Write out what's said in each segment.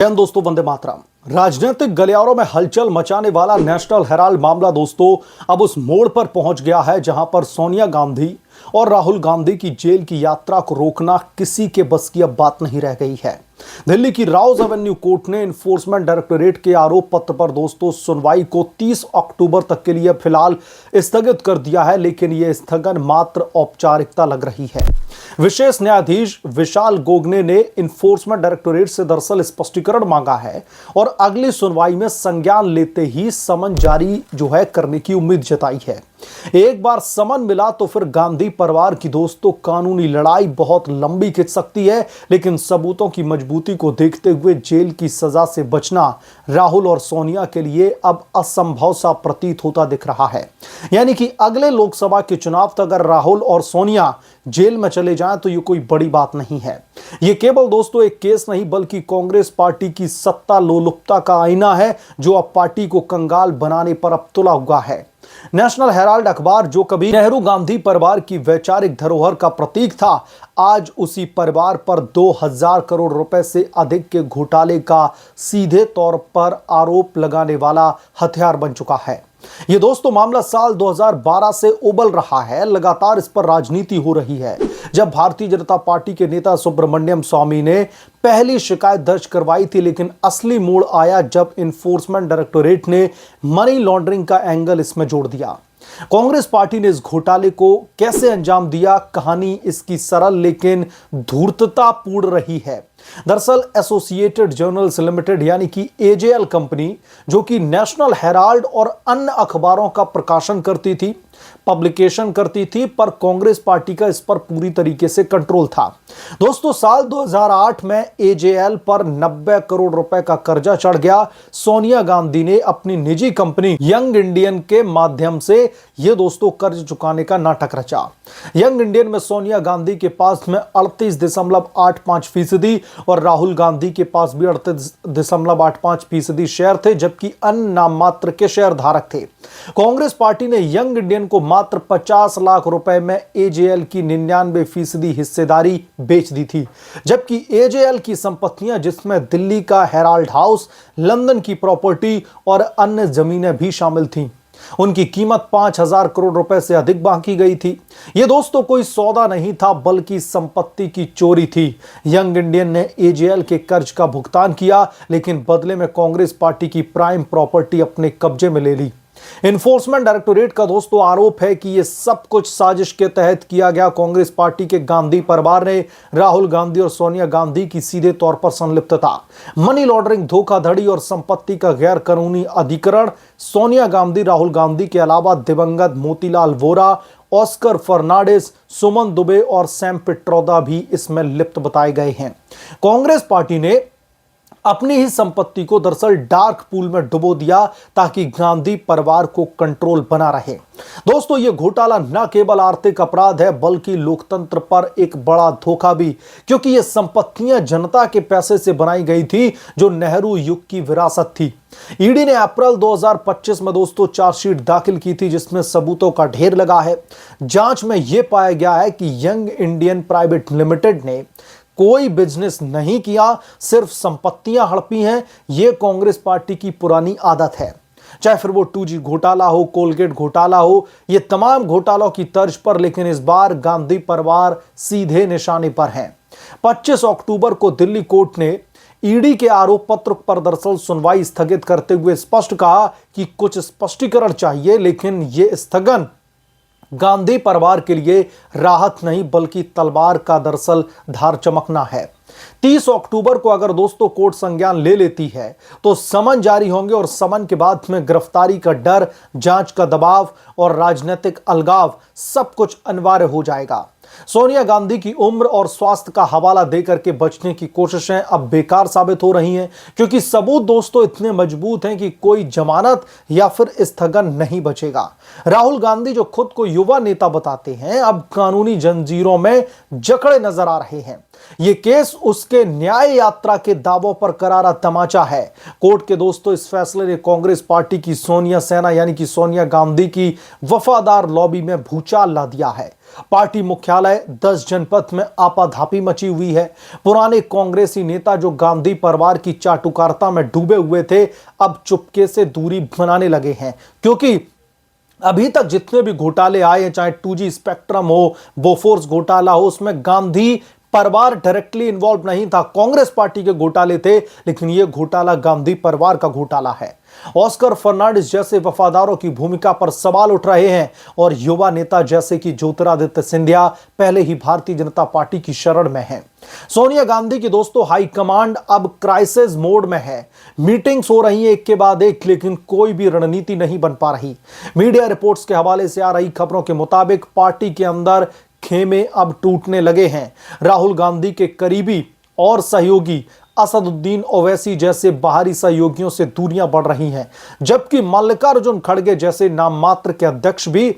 दोस्तों, वंदे मातरम। राजनीतिक गलियारों में हलचल मचाने वाला नेशनल हेराल्ड मामला दोस्तों अब उस मोड़ पर पहुंच गया है जहां पर सोनिया गांधी और राहुल गांधी की जेल की यात्रा को रोकना किसी के बस की अब बात नहीं रह गई है। दिल्ली की राउज एवेन्यू कोर्ट ने इन्फोर्समेंट डायरेक्टोरेट के आरोप पत्र पर दोस्तों सुनवाई को 30 अक्टूबर तक के लिए फिलहाल स्थगित कर दिया है, लेकिन यह स्थगन मात्र औपचारिकता लग रही है। विशेष न्यायाधीश विशाल गोगने ने इन्फोर्समेंट डायरेक्टोरेट से दरअसल स्पष्टीकरण मांगा है और अगली सुनवाई में संज्ञान लेते ही समन जारी करने की उम्मीद जताई है। एक बार समन मिला तो फिर गांधी परिवार की दोस्तों कानूनी लड़ाई बहुत लंबी खिंच सकती है, लेकिन सबूतों की मजबूती को देखते हुए जेल की सजा से बचना राहुल और सोनिया के लिए अब असंभव सा प्रतीत होता दिख रहा है। यानी कि अगले लोकसभा के चुनाव तक अगर राहुल और सोनिया जेल में चले जाएं तो ये कोई बड़ी बात नहीं है। ये केवल दोस्तों एक केस नहीं बल्कि कांग्रेस पार्टी की सत्ता लोलुपता का आईना है जो अब पार्टी को कंगाल बनाने पर अब तुला हुआ है। नेशनल हेराल्ड अखबार जो कभी नेहरू गांधी परिवार की वैचारिक धरोहर का प्रतीक था, आज उसी परिवार पर 2000 करोड़ रुपए से अधिक के घोटाले का सीधे तौर पर आरोप लगाने वाला हथियार बन चुका है। ये दोस्तों मामला साल 2012 से उबल रहा है। लगातार इस पर राजनीति हो रही है। जब भारतीय जनता पार्टी के नेता सुब्रमण्यम स्वामी ने पहली शिकायत दर्ज करवाई थी, लेकिन असली मोड़ आया जब इन्फोर्समेंट डायरेक्टोरेट ने मनी लॉन्ड्रिंग का एंगल इसमें जोड़ दिया। कांग्रेस पार्टी ने इस घोटाले को कैसे अंजाम दिया, कहानी इसकी सरल लेकिन धूर्ततापूर्ण रही है। दरअसल एसोसिएटेड जर्नल्स लिमिटेड यानी कि एजेएल कंपनी जो कि नेशनल हेराल्ड और अन्य अखबारों का प्रकाशन करती थी, पब्लिकेशन करती थी, पर कांग्रेस पार्टी का इस पर पूरी तरीके से कंट्रोल था। दोस्तों साल 2008 में एजेएल पर 90 करोड़ रुपए का कर्जा चढ़ गया। सोनिया गांधी ने अपनी निजी कंपनी यंग इंडियन के माध्यम से यह दोस्तों कर्ज चुकाने का नाटक रचा। यंग इंडियन में सोनिया गांधी के पास में 38.85% और राहुल गांधी के पास भी 38.85% शेयर थे, जबकि अन्य नाम मात्र के शेयर धारक थे। कांग्रेस पार्टी ने यंग इंडियन को मात्र 50 लाख रुपए में एजेएल की 99% हिस्सेदारी बेच दी थी, जबकि एजेएल की संपत्तियां जिसमें दिल्ली का हेराल्ड हाउस, लंदन की प्रॉपर्टी और अन्य जमीनें भी शामिल थीं, उनकी कीमत 5000 करोड़ रुपए से अधिक बांकी गई थी। यह दोस्तों कोई सौदा नहीं था बल्कि संपत्ति की चोरी थी। यंग इंडियन ने एजेएल के कर्ज का भुगतान किया, लेकिन बदले में कांग्रेस पार्टी की प्राइम प्रॉपर्टी अपने कब्जे में ले ली। इन्फोर्समेंट डायरेक्टोरेट का दोस्तों आरोप है कि यह सब कुछ साजिश के तहत किया गया। कांग्रेस पार्टी के गांधी परिवार ने राहुल गांधी और सोनिया गांधी की सीधे तौर पर संलिप्तता, मनी लॉन्ड्रिंग, धोखाधड़ी और संपत्ति का गैर कानूनी अधिग्रहण। सोनिया गांधी राहुल गांधी के अलावा दिवंगत मोतीलाल वोरा, ऑस्कर फर्नांडिस, सुमन दुबे और सैम पिट्रोदा भी इसमें लिप्त बताए गए हैं। कांग्रेस पार्टी ने अपनी ही संपत्ति को दरअसल डार्क पूल में डुबो दिया ताकि गांधी परिवार को कंट्रोल बना रहे। दोस्तों ये घोटाला न केवल आर्थिक अपराध है बल्कि लोकतंत्र पर एक बड़ा धोखा भी, क्योंकि ये संपत्तियां जनता के पैसे से बनाई गई थी जो नेहरू युग की विरासत थी। ईडी ने अप्रैल 2025 में दोस्तों चार्जशीट दाखिल की थी जिसमें सबूतों का ढेर लगा है। जांच में यह पाया गया है कि यंग इंडियन प्राइवेट लिमिटेड ने कोई बिजनेस नहीं किया, सिर्फ संपत्तियां हड़पी हैं। यह कांग्रेस पार्टी की पुरानी आदत है, चाहे फिर वो 2G घोटाला हो, कोलगेट घोटाला हो, ये तमाम घोटालों की तर्ज पर, लेकिन इस बार गांधी परिवार सीधे निशाने पर है। 25 अक्टूबर को दिल्ली कोर्ट ने ईडी के आरोप पत्र पर दरअसल सुनवाई स्थगित करते हुए स्पष्ट कहा कि कुछ स्पष्टीकरण चाहिए, लेकिन यह स्थगन गांधी परिवार के लिए राहत नहीं बल्कि तलवार का दरअसल धार चमकना है। 30 अक्टूबर को अगर दोस्तों कोर्ट संज्ञान ले लेती है तो समन जारी होंगे और समन के बाद में गिरफ्तारी का डर, जांच का दबाव और राजनीतिक अलगाव सब कुछ अनिवार्य हो जाएगा। सोनिया गांधी की उम्र और स्वास्थ्य का हवाला देकर के बचने की कोशिशें अब बेकार साबित हो रही हैं, क्योंकि सबूत दोस्तों इतने मजबूत हैं कि कोई जमानत या फिर स्थगन नहीं बचेगा। राहुल गांधी जो खुद को युवा नेता बताते हैं अब कानूनी जंजीरों में जकड़े नजर आ रहे हैं। ये केस उसके न्याय यात्रा के दावों पर करारा तमाचा है। कोर्ट के दोस्तों इस फैसले ने कांग्रेस पार्टी की सोनिया सेना यानी कि सोनिया गांधी की वफादार लॉबी में भूचाल ला दिया है। पार्टी मुख्यालय 10 जनपद में आपाधापी मची हुई है। पुराने कांग्रेसी नेता जो गांधी परिवार की चाटुकारिता में डूबे हुए थे, अब चुपके से दूरी बनाने लगे हैं, क्योंकि अभी तक जितने भी घोटाले आए हैं, चाहे 2G स्पेक्ट्रम हो, बोफोर्स घोटाला हो, उसमें गांधी परिवार डायरेक्टली इन्वॉल्व नहीं था, कांग्रेस पार्टी के घोटाले थे, लेकिन यह घोटाला गांधी परिवार का घोटाला है। ऑस्कर फर्नांडिस जैसे वफादारों की भूमिका पर सवाल उठ रहे हैं और युवा नेता जैसे कि ज्योतिरादित्य सिंधिया पहले ही भारतीय जनता पार्टी की शरण में हैं। सोनिया गांधी की दोस्तों हाईकमांड अब क्राइसिस मोड में है। मीटिंग्स हो रही हैं एक के बाद एक, लेकिन कोई भी रणनीति नहीं बन पा रही। मीडिया रिपोर्ट्स के हवाले से आ रही खबरों के मुताबिक पार्टी के अंदर खेमे अब टूटने लगे हैं। राहुल गांधी के करीबी और सहयोगी असदुद्दीन ओवैसी जैसे बाहरी सहयोगियों से दूरियां बढ़ रही हैं, जबकि मल्लिकार्जुन खड़गे जैसे नाम मात्र के अध्यक्ष भी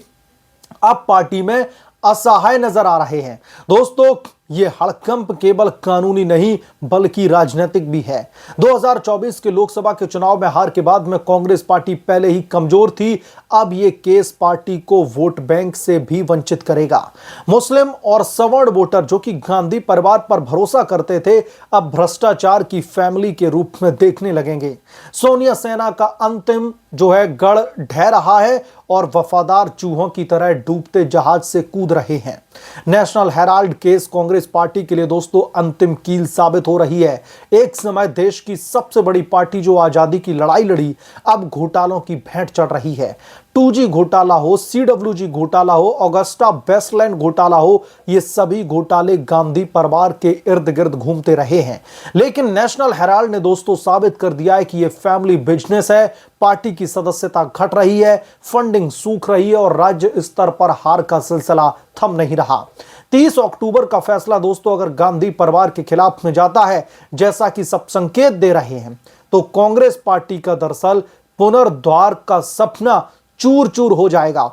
अब पार्टी में असहाय नजर आ रहे हैं। दोस्तों ये हड़कंप केवल कानूनी नहीं बल्कि राजनीतिक भी है। 2024 के लोकसभा के चुनाव में हार के बाद में कांग्रेस पार्टी पहले ही कमजोर थी, अब ये केस पार्टी को वोट बैंक से भी वंचित करेगा। मुस्लिम और सवर्ण वोटर जो कि गांधी परिवार पर भरोसा करते थे, अब भ्रष्टाचार की फैमिली के रूप में देखने लगेंगे। सोनिया सेना का अंतिम जो है गढ़ ढह रहा है और वफादार चूहों की तरह डूबते जहाज से कूद रहे हैं। National Herald case Congress party के लिए दोस्तों अंतिम कील साबित हो रही है। एक समय देश की सबसे बड़ी पार्टी जो आजादी की लड़ाई लड़ी, अब घोटालों की भेंट चढ़ रही है। 2G घोटाला हो, CWG घोटाला हो, ऑगस्टा वेस्टलैंड घोटाला हो, ये सभी घोटाले गांधी परिवार के इर्द गिर्द घूमते रहे हैं। लेकिन नेशनल हेराल्ड ने दोस्तों साबित कर दिया है कि ये फैमिली बिजनेस है। पार्टी की सदस्यता घट रही है, फंडिंग सूख रही है और राज्य स्तर पर हार का सिलसिला थम नहीं रहा। 30 अक्टूबर का फैसला दोस्तों अगर गांधी परिवार के खिलाफ में जाता है, जैसा कि सब संकेत दे रहे हैं, तो कांग्रेस पार्टी का दरअसल पुनर्द्वार का सपना चूर चूर हो जाएगा।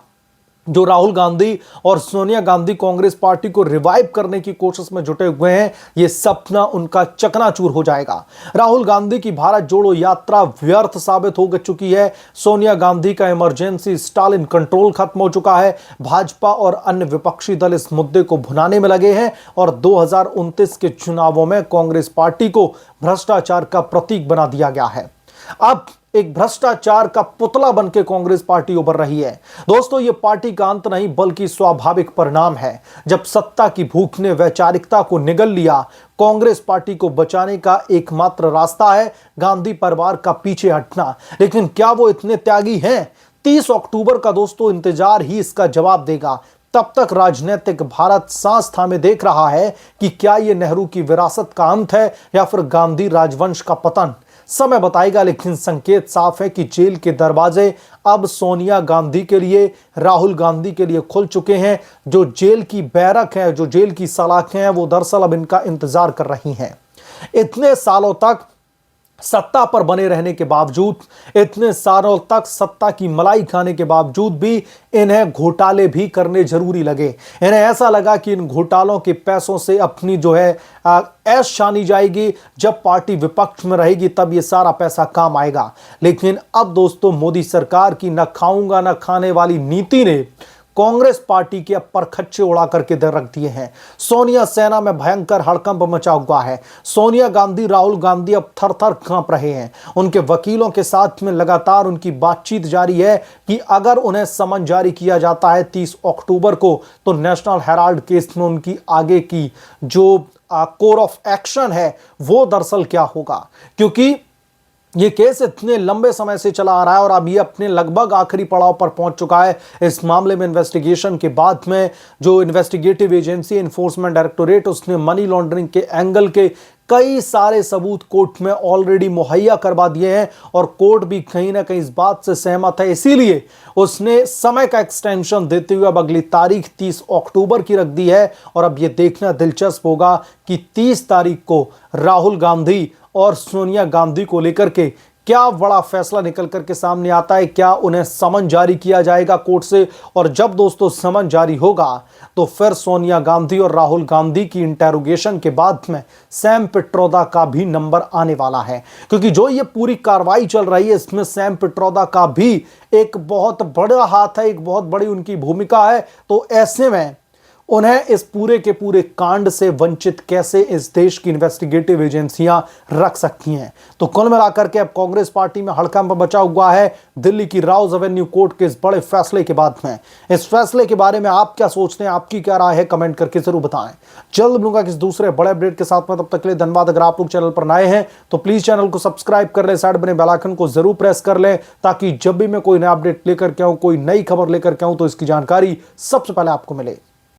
जो राहुल गांधी और सोनिया गांधी कांग्रेस पार्टी को रिवाइव करने की कोशिश में जुटे हुए हैं, यह सपना उनका चकनाचूर हो जाएगा। राहुल गांधी की भारत जोड़ो यात्रा व्यर्थ साबित हो चुकी है। सोनिया गांधी का इमरजेंसी स्टालिन कंट्रोल खत्म हो चुका है। भाजपा और अन्य विपक्षी दल इस मुद्दे को भुनाने में लगे हैं और 2029 के चुनावों में कांग्रेस पार्टी को भ्रष्टाचार का प्रतीक बना दिया गया है। अब एक भ्रष्टाचार का पुतला बनकर कांग्रेस पार्टी उभर रही है। दोस्तों ये पार्टी का अंत नहीं बल्कि स्वाभाविक परिणाम है। जब सत्ता की भूख ने वैचारिकता को निगल लिया, कांग्रेस पार्टी को बचाने का एकमात्र रास्ता है गांधी परिवार का पीछे हटना। लेकिन क्या वो इतने त्यागी हैं? 30 अक्टूबर का दोस्तों इंतजार ही इसका जवाब देगा। तब तक राजनीतिक भारत सांस थामे देख रहा है कि क्या यह नेहरू की विरासत का अंत है या फिर गांधी राजवंश का पतन। समय बताएगा, लेकिन संकेत साफ है कि जेल के दरवाजे अब सोनिया गांधी के लिए, राहुल गांधी के लिए खुल चुके हैं। जो जेल की बैरक है, जो जेल की सलाखें हैं, वो दरअसल अब इनका इंतजार कर रही हैं। इतने सालों तक सत्ता पर बने रहने के बावजूद, इतने सालों तक सत्ता की मलाई खाने के बावजूद भी इन्हें घोटाले भी करने जरूरी लगे। इन्हें ऐसा लगा कि इन घोटालों के पैसों से अपनी जो है ऐश छानी जाएगी। जब पार्टी विपक्ष में रहेगी तब ये सारा पैसा काम आएगा। लेकिन अब दोस्तों मोदी सरकार की न खाऊंगा न खाने वाली नीति ने कांग्रेस पार्टी के परखच्चे उड़ा करके दर रख दिए हैं। सोनिया सेना में भयंकर हड़कंप मचा हुआ है। सोनिया गांधी, राहुल गांधी अब थर थर कांप रहे हैं। उनके वकीलों के साथ में लगातार उनकी बातचीत जारी है कि अगर उन्हें समन जारी किया जाता है 30 अक्टूबर को, तो नेशनल हेराल्ड केस में उनकी आगे की जो कोर ऑफ एक्शन है वो दरअसल क्या होगा, क्योंकि ये केस इतने लंबे समय से चला आ रहा है और अब ये अपने लगभग आखिरी पड़ाव पर पहुंच चुका है। इस मामले में इन्वेस्टिगेशन के बाद में जो इन्वेस्टिगेटिव एजेंसी एनफोर्समेंट डायरेक्टोरेट, उसने मनी लॉन्ड्रिंग के एंगल के कई सारे सबूत कोर्ट में ऑलरेडी मुहैया करवा दिए हैं और कोर्ट भी कहीं ना कहीं इस बात से सहमत है। इसीलिए उसने समय का एक्सटेंशन देते हुए अब अगली तारीख 30 अक्टूबर की रख दी है। और अब यह देखना दिलचस्प होगा कि 30 तारीख को राहुल गांधी और सोनिया गांधी को लेकर के क्या बड़ा फैसला निकल करके सामने आता है, क्या उन्हें समन जारी किया जाएगा कोर्ट से। और जब दोस्तों समन जारी होगा तो फिर सोनिया गांधी और राहुल गांधी की इंटेरोगेशन के बाद में सैम पित्रोदा का भी नंबर आने वाला है, क्योंकि जो ये पूरी कार्रवाई चल रही है इसमें सैम पित्रोदा का भी एक बहुत बड़ा हाथ है, एक बहुत बड़ी उनकी भूमिका है। तो ऐसे में उन्हें इस पूरे के पूरे कांड से वंचित कैसे इस देश की इन्वेस्टिगेटिव एजेंसियां रख सकती हैं। तो कुल मिलाकर के अब कांग्रेस पार्टी में हड़कंप बचा हुआ है दिल्ली की राउज एवेन्यू कोर्ट के इस बड़े फैसले के बाद में। इस फैसले के बारे में आप क्या सोचते हैं, आपकी क्या राय है, कमेंट करके जरूर बताएं। जल्द मिलूंगा किस दूसरे बड़े अपडेट के साथ में, तब तक के लिए धन्यवाद। अगर आप लोग चैनल पर नए हैं तो प्लीज चैनल को सब्सक्राइब कर लें, साइड बने बेल आइकन को जरूर प्रेस कर लें, ताकि जब भी मैं कोई नया अपडेट लेकर के आऊं, कोई नई खबर लेकर के आऊं तो इसकी जानकारी सबसे पहले आपको मिले।